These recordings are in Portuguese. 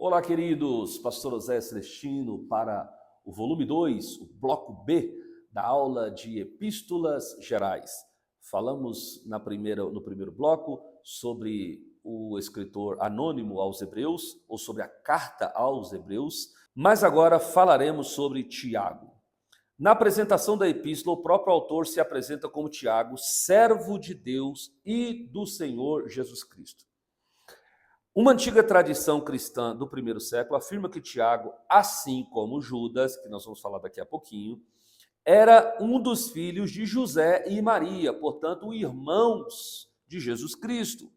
Olá, queridos! Pastor José Celestino para o volume 2, o bloco B da aula de Epístolas Gerais. Falamos no primeiro bloco sobre o escritor anônimo aos Hebreus, ou sobre a carta aos Hebreus, mas agora falaremos sobre Tiago. Na apresentação da epístola, o próprio autor se apresenta como Tiago, servo de Deus e do Senhor Jesus Cristo. Uma antiga tradição cristã do primeiro século afirma que Tiago, assim como Judas, que nós vamos falar daqui a pouquinho, era um dos filhos de José e Maria, portanto, irmãos de Jesus Cristo.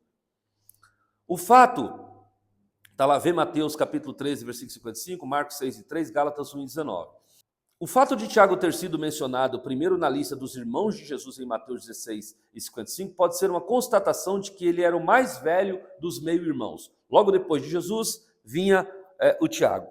O fato, está lá, vê Mateus capítulo 13, versículo 55, Marcos 6:3, Gálatas 1:19. O fato de Tiago ter sido mencionado primeiro na lista dos irmãos de Jesus em Mateus 16:55 pode ser uma constatação de que ele era o mais velho dos meio-irmãos. Logo depois de Jesus vinha o Tiago.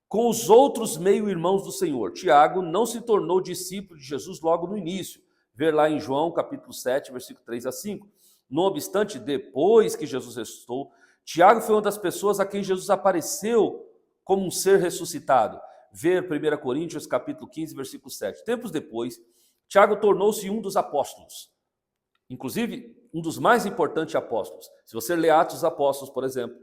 Com os outros meio-irmãos do Senhor, Tiago não se tornou discípulo de Jesus logo no início. Ver lá em João capítulo 7, versículo 3-5. Não obstante, depois que Jesus ressuscitou, Tiago foi uma das pessoas a quem Jesus apareceu como um ser ressuscitado. Ver 1 Coríntios capítulo 15, versículo 7. Tempos depois, Tiago tornou-se um dos apóstolos. Inclusive, um dos mais importantes apóstolos. Se você ler Atos dos Apóstolos, por exemplo,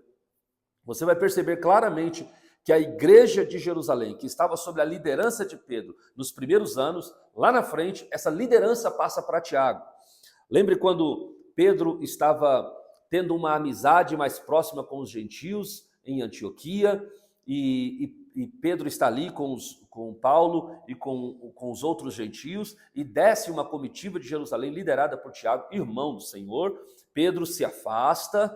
você vai perceber claramente que a igreja de Jerusalém, que estava sob a liderança de Pedro nos primeiros anos, lá na frente, essa liderança passa para Tiago. Lembre quando Pedro estava tendo uma amizade mais próxima com os gentios em Antioquia, e Pedro está ali com Paulo e com os outros gentios, e desce uma comitiva de Jerusalém liderada por Tiago, irmão do Senhor. Pedro se afasta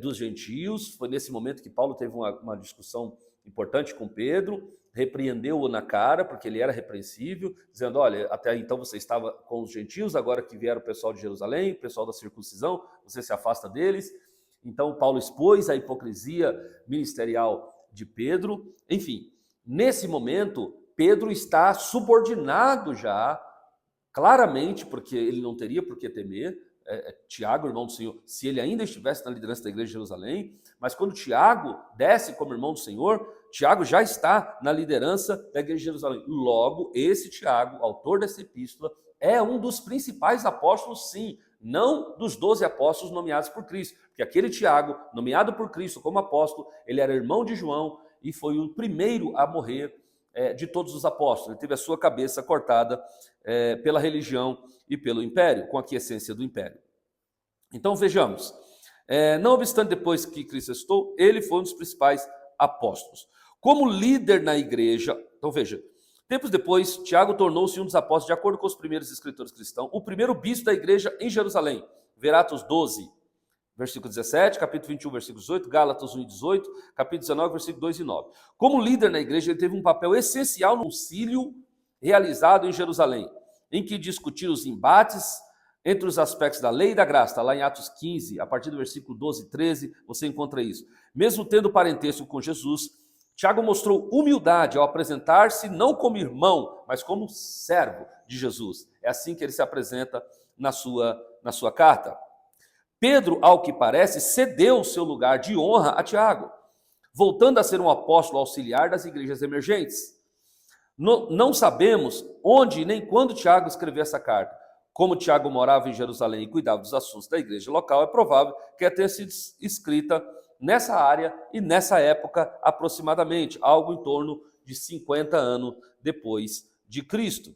dos gentios. Foi nesse momento que Paulo teve uma discussão importante com Pedro, repreendeu-o na cara, porque ele era repreensível, dizendo: olha, até então você estava com os gentios, agora que vieram o pessoal de Jerusalém, o pessoal da circuncisão, você se afasta deles. Então Paulo expôs a hipocrisia ministerial de Pedro. Enfim, nesse momento, Pedro está subordinado já, claramente, porque ele não teria por que temer, Tiago, irmão do Senhor, se ele ainda estivesse na liderança da igreja de Jerusalém, mas quando Tiago desce como irmão do Senhor, Tiago já está na liderança da igreja de Jerusalém. Logo, esse Tiago, autor dessa epístola, é um dos principais apóstolos, sim, não dos 12 apóstolos nomeados por Cristo, porque aquele Tiago, nomeado por Cristo como apóstolo, ele era irmão de João e foi o primeiro a morrer de todos os apóstolos. Ele teve a sua cabeça cortada pela religião e pelo império, com a aquiescência do império. Então vejamos, não obstante depois que Cristo ressuscitou, ele foi um dos principais apóstolos. Como líder na igreja, então veja, tempos depois, Tiago tornou-se um dos apóstolos, de acordo com os primeiros escritores cristãos, o primeiro bispo da igreja em Jerusalém. Ver Atos 12, versículo 17, capítulo 21, versículo 18, Gálatas 1:18, capítulo 19, versículo 2 e 9. Como líder na igreja, ele teve um papel essencial no concílio realizado em Jerusalém, em que discutiram os embates entre os aspectos da lei e da graça. Está lá em Atos 15, a partir do versículo 12 e 13, você encontra isso. Mesmo tendo parentesco com Jesus, Tiago mostrou humildade ao apresentar-se não como irmão, mas como servo de Jesus. É assim que ele se apresenta na sua carta. Pedro, ao que parece, cedeu o seu lugar de honra a Tiago, voltando a ser um apóstolo auxiliar das igrejas emergentes. Não sabemos onde nem quando Tiago escreveu essa carta. Como Tiago morava em Jerusalém e cuidava dos assuntos da igreja local, é provável que ela tenha sido escrita nessa área e nessa época aproximadamente, algo em torno de 50 anos depois de Cristo.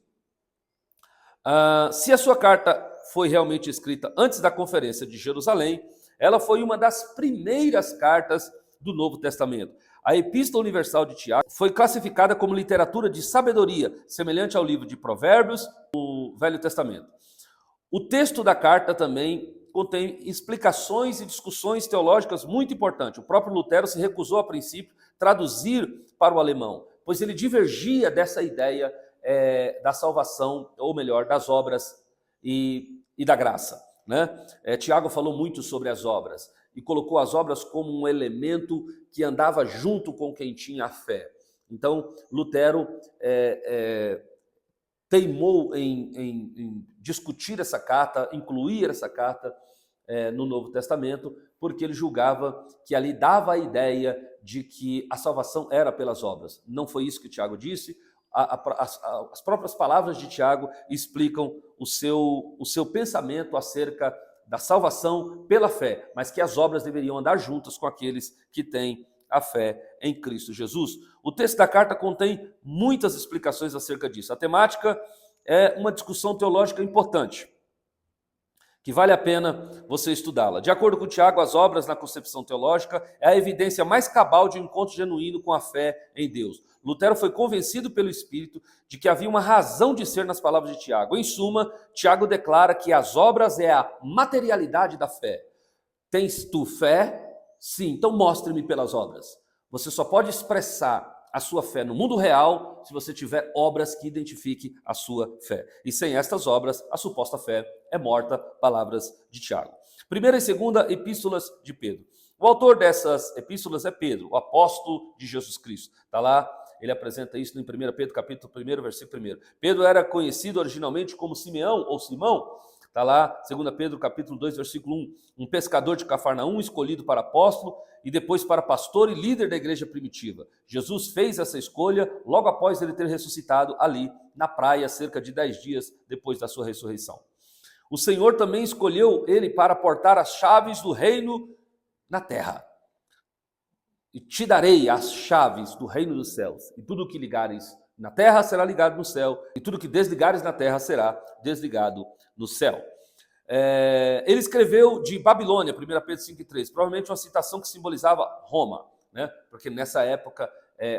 Se a sua carta foi realmente escrita antes da conferência de Jerusalém, ela foi uma das primeiras cartas do Novo Testamento. A Epístola Universal de Tiago foi classificada como literatura de sabedoria, semelhante ao livro de Provérbios do Velho Testamento. O texto da carta também contém explicações e discussões teológicas muito importantes. O próprio Lutero se recusou, a princípio, traduzir para o alemão, pois ele divergia dessa ideia da salvação, ou melhor, das obras e da graça, né? Tiago falou muito sobre as obras e colocou as obras como um elemento que andava junto com quem tinha a fé. Então, Lutero teimou em discutir essa carta, incluir essa carta no Novo Testamento, porque ele julgava que ali dava a ideia de que a salvação era pelas obras. Não foi isso que Tiago disse. As próprias palavras de Tiago explicam o seu pensamento acerca da salvação pela fé, mas que as obras deveriam andar juntas com aqueles que têm a fé em Cristo Jesus. O texto da carta contém muitas explicações acerca disso. A temática é uma discussão teológica importante, que vale a pena você estudá-la. De acordo com Tiago, as obras na concepção teológica é a evidência mais cabal de um encontro genuíno com a fé em Deus. Lutero foi convencido pelo Espírito de que havia uma razão de ser nas palavras de Tiago. Em suma, Tiago declara que as obras é a materialidade da fé. Tens tu fé? Sim, então mostre-me pelas obras. Você só pode expressar a sua fé no mundo real se você tiver obras que identifiquem a sua fé. E sem estas obras, a suposta fé é morta, palavras de Tiago. Primeira e segunda epístolas de Pedro. O autor dessas epístolas é Pedro, o apóstolo de Jesus Cristo. Está lá, ele apresenta isso em 1 Pedro, capítulo 1, versículo 1. Pedro era conhecido originalmente como Simeão ou Simão. Está lá, 2 Pedro, capítulo 2, versículo 1. Um pescador de Cafarnaum, escolhido para apóstolo e depois para pastor e líder da igreja primitiva. Jesus fez essa escolha logo após ele ter ressuscitado ali na praia, cerca de 10 dias depois da sua ressurreição. O Senhor também escolheu ele para portar as chaves do reino na terra. E te darei as chaves do reino dos céus, e tudo o que ligares na terra será ligado no céu, e tudo o que desligares na terra será desligado no céu. Ele escreveu de Babilônia, 1 Pedro 5,3, provavelmente uma citação que simbolizava Roma, né? Porque nessa época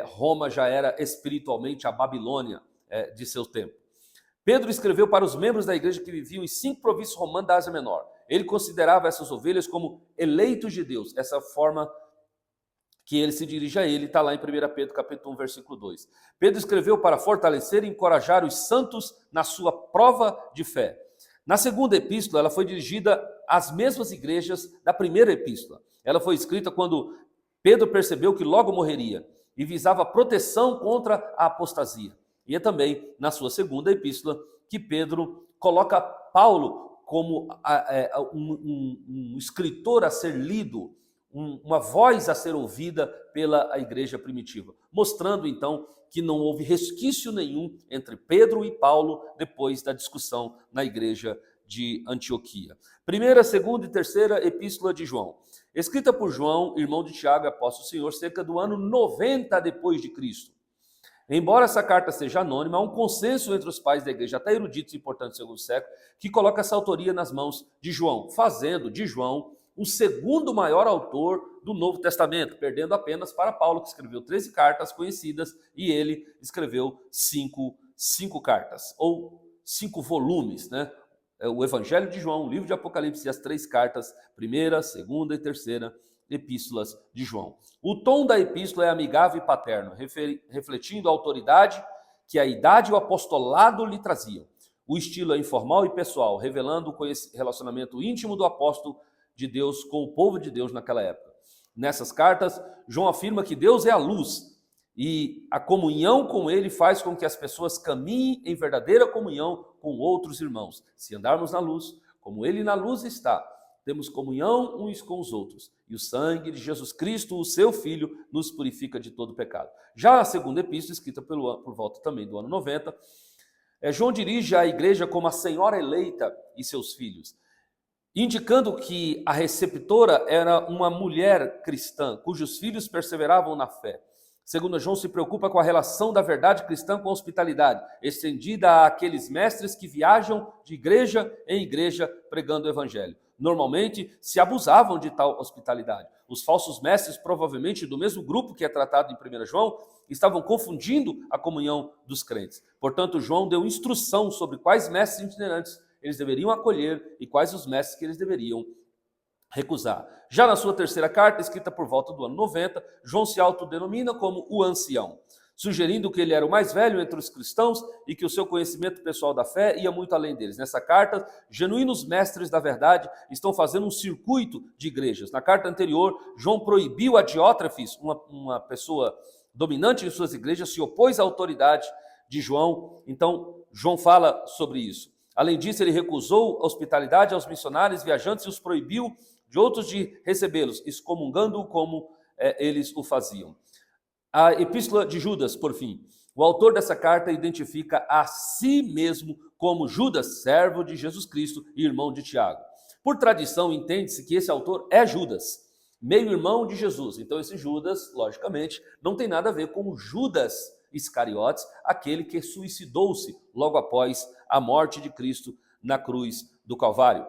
Roma já era espiritualmente a Babilônia de seu tempo. Pedro escreveu para os membros da igreja que viviam em 5 províncias romanas da Ásia Menor. Ele considerava essas ovelhas como eleitos de Deus, essa forma que ele se dirige a ele, está lá em 1 Pedro capítulo 1, versículo 2. Pedro escreveu para fortalecer e encorajar os santos na sua prova de fé. Na segunda epístola, ela foi dirigida às mesmas igrejas da primeira epístola. Ela foi escrita quando Pedro percebeu que logo morreria e visava proteção contra a apostasia. E é também na sua segunda epístola que Pedro coloca Paulo como um escritor a ser lido, uma voz a ser ouvida pela igreja primitiva, mostrando então que não houve resquício nenhum entre Pedro e Paulo depois da discussão na igreja de Antioquia. Primeira, segunda e terceira epístola de João, escrita por João, irmão de Tiago, apóstolo do Senhor, cerca do ano 90 depois de Cristo. Embora essa carta seja anônima, há um consenso entre os pais da igreja, até eruditos importantes do segundo século, que coloca essa autoria nas mãos de João, fazendo de João o segundo maior autor do Novo Testamento, perdendo apenas para Paulo, que escreveu 13 cartas conhecidas, e ele escreveu 5 cartas, ou 5 volumes, né? O Evangelho de João, o livro de Apocalipse e as 3 cartas, primeira, segunda e terceira epístolas de João. O tom da epístola é amigável e paterno, refletindo a autoridade que a idade e o apostolado lhe traziam. O estilo é informal e pessoal, revelando o relacionamento íntimo do apóstolo de Deus com o povo de Deus naquela época. Nessas cartas, João afirma que Deus é a luz e a comunhão com ele faz com que as pessoas caminhem em verdadeira comunhão com outros irmãos. Se andarmos na luz, como ele na luz está, temos comunhão uns com os outros. E o sangue de Jesus Cristo, o seu Filho, nos purifica de todo pecado. Já a segunda epístola, escrita por volta também do ano 90, João dirige a igreja como a senhora eleita e seus filhos, indicando que a receptora era uma mulher cristã, cujos filhos perseveravam na fé. Segundo João, se preocupa com a relação da verdade cristã com a hospitalidade, estendida àqueles mestres que viajam de igreja em igreja pregando o evangelho. Normalmente se abusavam de tal hospitalidade. Os falsos mestres, provavelmente do mesmo grupo que é tratado em 1 João, estavam confundindo a comunhão dos crentes. Portanto, João deu instrução sobre quais mestres itinerantes eles deveriam acolher e quais os mestres que eles deveriam recusar. Já na sua terceira carta, escrita por volta do ano 90, João se autodenomina como o ancião, sugerindo que ele era o mais velho entre os cristãos e que o seu conhecimento pessoal da fé ia muito além deles. Nessa carta, genuínos mestres da verdade estão fazendo um circuito de igrejas. Na carta anterior, João proibiu a Diótrefes, uma pessoa dominante em suas igrejas, se opôs à autoridade de João. Então, João fala sobre isso. Além disso, ele recusou a hospitalidade aos missionários viajantes e os proibiu de outros de recebê-los, excomungando-o como eles o faziam. A Epístola de Judas, por fim. O autor dessa carta identifica a si mesmo como Judas, servo de Jesus Cristo e irmão de Tiago. Por tradição, entende-se que esse autor é Judas, meio-irmão de Jesus. Então, esse Judas, logicamente, não tem nada a ver com o Judas Iscariotes, aquele que suicidou-se logo após a morte de Cristo na cruz do Calvário.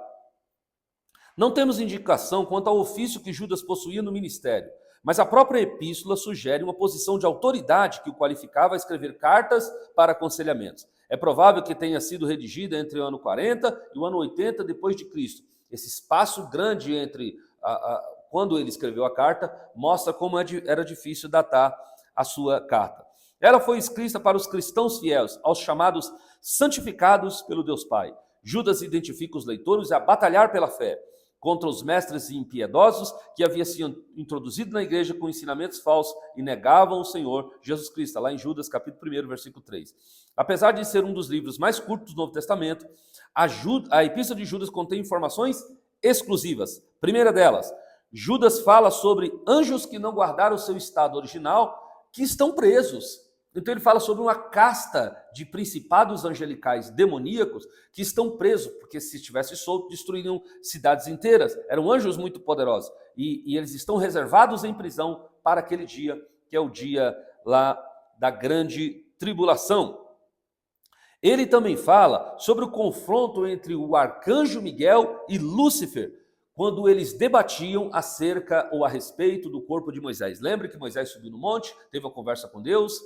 Não temos indicação quanto ao ofício que Judas possuía no ministério, mas a própria epístola sugere uma posição de autoridade que o qualificava a escrever cartas para aconselhamentos. É provável que tenha sido redigida entre o ano 40 e o ano 80 depois de Cristo. Esse espaço grande entre quando ele escreveu a carta mostra como era difícil datar a sua carta. Ela foi escrita para os cristãos fiéis, aos chamados santificados pelo Deus Pai. Judas identifica os leitores a batalhar pela fé contra os mestres impiedosos que haviam sido introduzidos na igreja com ensinamentos falsos e negavam o Senhor Jesus Cristo, lá em Judas capítulo 1, versículo 3. Apesar de ser um dos livros mais curtos do Novo Testamento, a Epístola de Judas contém informações exclusivas. Primeira delas, Judas fala sobre anjos que não guardaram o seu estado original, que estão presos. Então ele fala sobre uma casta de principados angelicais demoníacos que estão presos, porque se estivesse solto, destruiriam cidades inteiras. Eram anjos muito poderosos. E eles estão reservados em prisão para aquele dia, que é o dia lá da grande tribulação. Ele também fala sobre o confronto entre o arcanjo Miguel e Lúcifer, quando eles debatiam acerca ou a respeito do corpo de Moisés. Lembra que Moisés subiu no monte, teve uma conversa com Deus,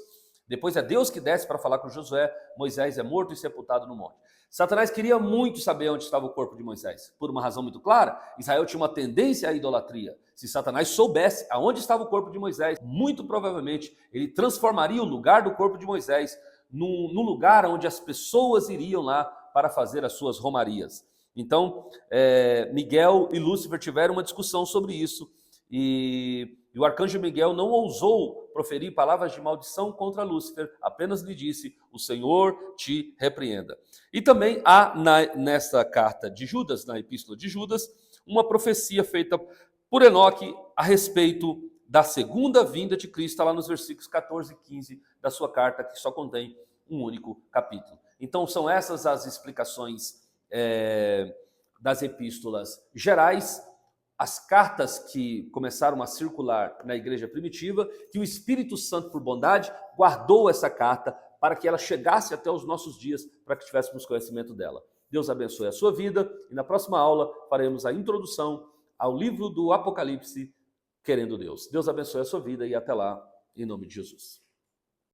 depois é Deus que desce para falar com Josué, Moisés é morto e sepultado no monte. Satanás queria muito saber onde estava o corpo de Moisés, por uma razão muito clara. Israel tinha uma tendência à idolatria. Se Satanás soubesse aonde estava o corpo de Moisés, muito provavelmente ele transformaria o lugar do corpo de Moisés num lugar onde as pessoas iriam lá para fazer as suas romarias. Então, Miguel e Lúcifer tiveram uma discussão sobre isso, e o arcanjo Miguel não ousou proferir palavras de maldição contra Lúcifer, apenas lhe disse: o Senhor te repreenda. E também há nessa carta de Judas, na epístola de Judas, uma profecia feita por Enoque a respeito da segunda vinda de Cristo, lá nos versículos 14 e 15 da sua carta, que só contém um único capítulo. Então são essas as explicações das epístolas gerais, as cartas que começaram a circular na igreja primitiva, que o Espírito Santo, por bondade, guardou essa carta para que ela chegasse até os nossos dias, para que tivéssemos conhecimento dela. Deus abençoe a sua vida, e na próxima aula faremos a introdução ao livro do Apocalipse, querendo Deus. Deus abençoe a sua vida e até lá, em nome de Jesus.